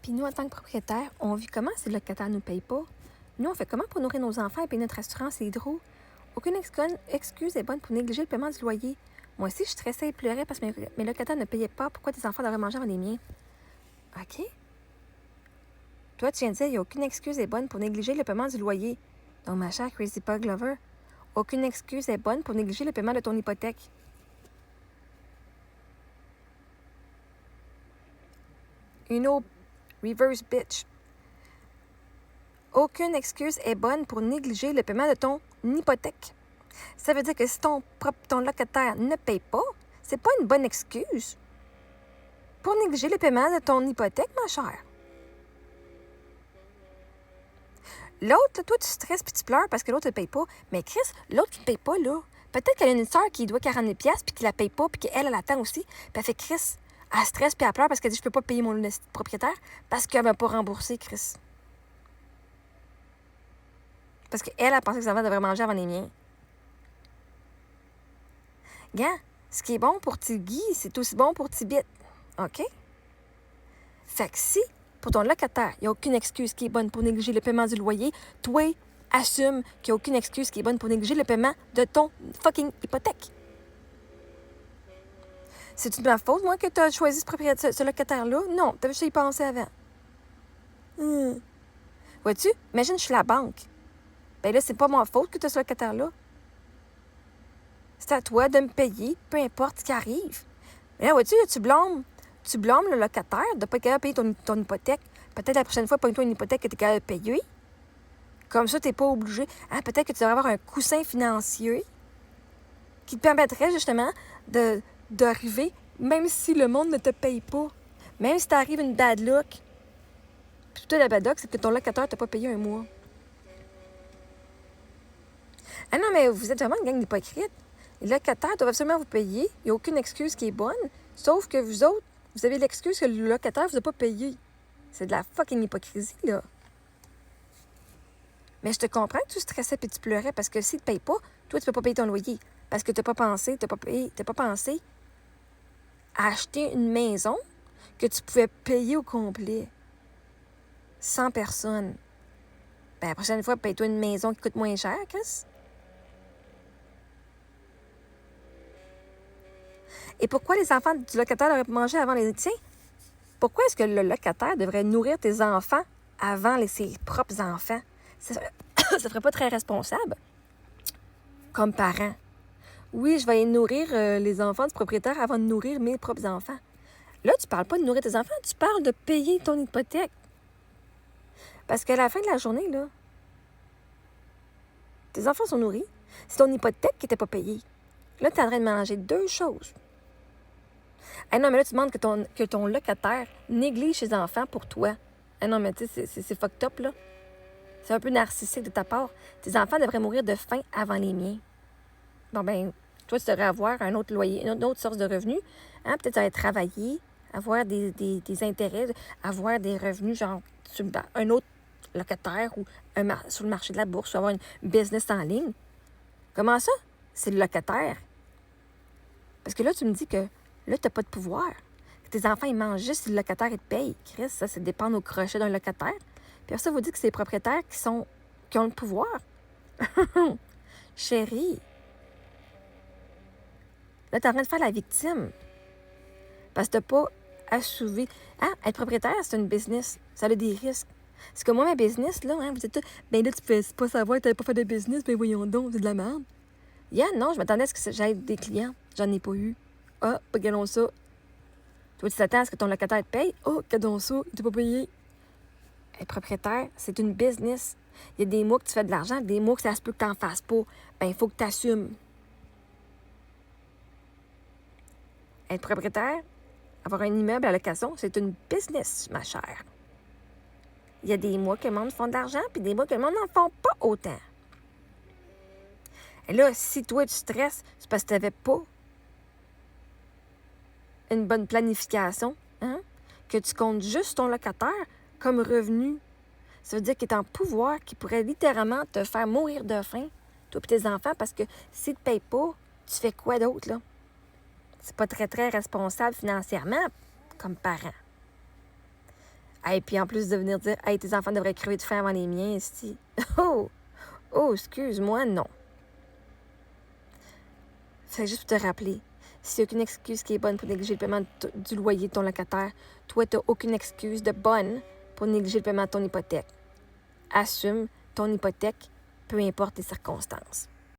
Puis nous, en tant que propriétaires, on vit comment si le locataire ne nous paye pas? Nous, on fait comment pour nourrir nos enfants et payer notre assurance et hydro? Aucune excuse est bonne pour négliger le paiement du loyer. Moi aussi, je stressais et pleurais parce que mes locataires ne payaient pas. Pourquoi tes enfants devraient manger avant les miens? OK. Toi, tu viens de dire, il n'y a aucune excuse est bonne pour négliger le paiement du loyer. Donc, ma chère Crazy Pug Lover, aucune excuse est bonne pour négliger le paiement de ton hypothèque. You know, reverse bitch. Aucune excuse est bonne pour négliger le paiement de ton hypothèque. Ça veut dire que si ton locataire ne paye pas, c'est pas une bonne excuse pour négliger le paiement de ton hypothèque, ma chère. L'autre, toi, tu stresses puis tu pleures parce que l'autre ne paye pas. Mais Chris, l'autre qui ne paye pas, là, peut-être qu'elle a une soeur qui doit 40 000 puis qui la paye pas puis qu'elle, elle attend aussi. Puis elle fait Chris, elle stresse puis elle pleure parce qu'elle dit « Je peux pas payer mon propriétaire parce qu'elle m'a pas remboursé, Chris. » Parce qu'elle a pensé que ses enfants devraient manger avant les miens. Gars, ce qui est bon pour Tiggy, c'est aussi bon pour Tibit. OK? Fait que si, pour ton locataire, il n'y a aucune excuse qui est bonne pour négliger le paiement du loyer, toi, assume qu'il n'y a aucune excuse qui est bonne pour négliger le paiement de ton fucking hypothèque. C'est-tu de ma faute, moi, que tu as choisi ce locataire-là? Non, tu avais juste y penser avant. Vois-tu? Imagine, je suis la banque. Ben là, c'est pas ma faute que tu as ce locataire-là. C'est à toi de me payer, peu importe ce qui arrive. Mais là, vois-tu, tu blâmes le locataire de ne pas être capable de payer ton hypothèque. Peut-être la prochaine fois, pogne-toi une hypothèque que tu es capable de payer. Comme ça, tu n'es pas obligé. Peut-être que tu devrais avoir un coussin financier qui te permettrait justement d'arriver, même si le monde ne te paye pas. Même si t'arrive une bad luck. Puis toi, la bad luck, c'est que ton locataire t'a pas payé un mois. Ah non, mais vous êtes vraiment une gang d'hypocrites. Les locataires doivent absolument vous payer. Il n'y a aucune excuse qui est bonne. Sauf que vous autres, vous avez l'excuse que le locataire ne vous a pas payé. C'est de la fucking hypocrisie, là. Mais je te comprends que tu stressais et tu pleurais parce que s'il ne te paye pas, toi, tu ne peux pas payer ton loyer. Parce que tu n'as pas pensé, à acheter une maison que tu pouvais payer au complet. 100 personnes. Ben, la prochaine fois, paye-toi une maison qui coûte moins cher, Chris. Et pourquoi les enfants du locataire devraient manger avant les tiens? Pourquoi est-ce que le locataire devrait nourrir tes enfants avant ses propres enfants? Ça ne ferait pas très responsable comme parent. Oui, je vais nourrir les enfants du propriétaire avant de nourrir mes propres enfants. Là, tu ne parles pas de nourrir tes enfants, tu parles de payer ton hypothèque. Parce qu'à la fin de la journée, là, tes enfants sont nourris. C'est ton hypothèque qui n'était pas payée. Là, tu es en train de mélanger deux choses. Ah non, mais là, tu demandes que ton locataire néglige ses enfants pour toi. Ah non, mais tu sais, c'est fucked up, là. C'est un peu narcissique de ta part. Tes enfants devraient mourir de faim avant les miens. Bon, ben, toi, tu devrais avoir un autre loyer, une autre source de revenus. Hein? Peut-être tu devrais travailler, avoir des intérêts, avoir des revenus, genre sur un autre locataire ou sur le marché de la bourse, ou avoir une business en ligne. Comment ça? C'est le locataire. Parce que là, tu me dis que là, tu n'as pas de pouvoir. Que tes enfants, ils mangent juste si le locataire, il te paye. Chris, ça dépend au crochet d'un locataire. Puis après ça, vous dites que c'est les propriétaires qui ont le pouvoir. Chérie. Là, tu es en train de faire la victime. Parce que tu n'as pas assouvi. Hein? Être propriétaire, c'est une business. Ça a des risques. Parce que moi, ma business, là, hein, vous êtes tous... Ben là, tu ne fais pas savoir que tu n'avais pas fait de business. Ben voyons donc, c'est de la merde. Non, je m'attendais à ce que j'aide des clients. J'en ai pas eu. Ah, regardons ça. Toi, tu t'attends à ce que ton locataire te paye. Oh, regardons ça, il t'a pas payé. Être propriétaire, c'est une business. Il y a des mois que tu fais de l'argent, des mois que ça se peut que tu n'en fasses pas. Ben, il faut que tu assumes. Être propriétaire, avoir un immeuble à location, c'est une business, ma chère. Il y a des mois que le monde font de l'argent, puis des mois que le monde n'en font pas autant. Et là, si toi, tu stresses, c'est parce que tu n'avais pas une bonne planification, hein? Que tu comptes juste ton locataire comme revenu. Ça veut dire qu'il est en pouvoir, qu'il pourrait littéralement te faire mourir de faim, toi et tes enfants, parce que s'il ne te paye pas, tu fais quoi d'autre, là? C'est pas très, très responsable financièrement comme parent. Et puis en plus de venir dire, hey, tes enfants devraient crever de faim avant les miens, si. Oh, excuse-moi, non. C'est juste pour te rappeler, s'il n'y a aucune excuse qui est bonne pour négliger le paiement du loyer de ton locataire, toi, tu n'as aucune excuse de bonne pour négliger le paiement de ton hypothèque. Assume ton hypothèque, peu importe les circonstances.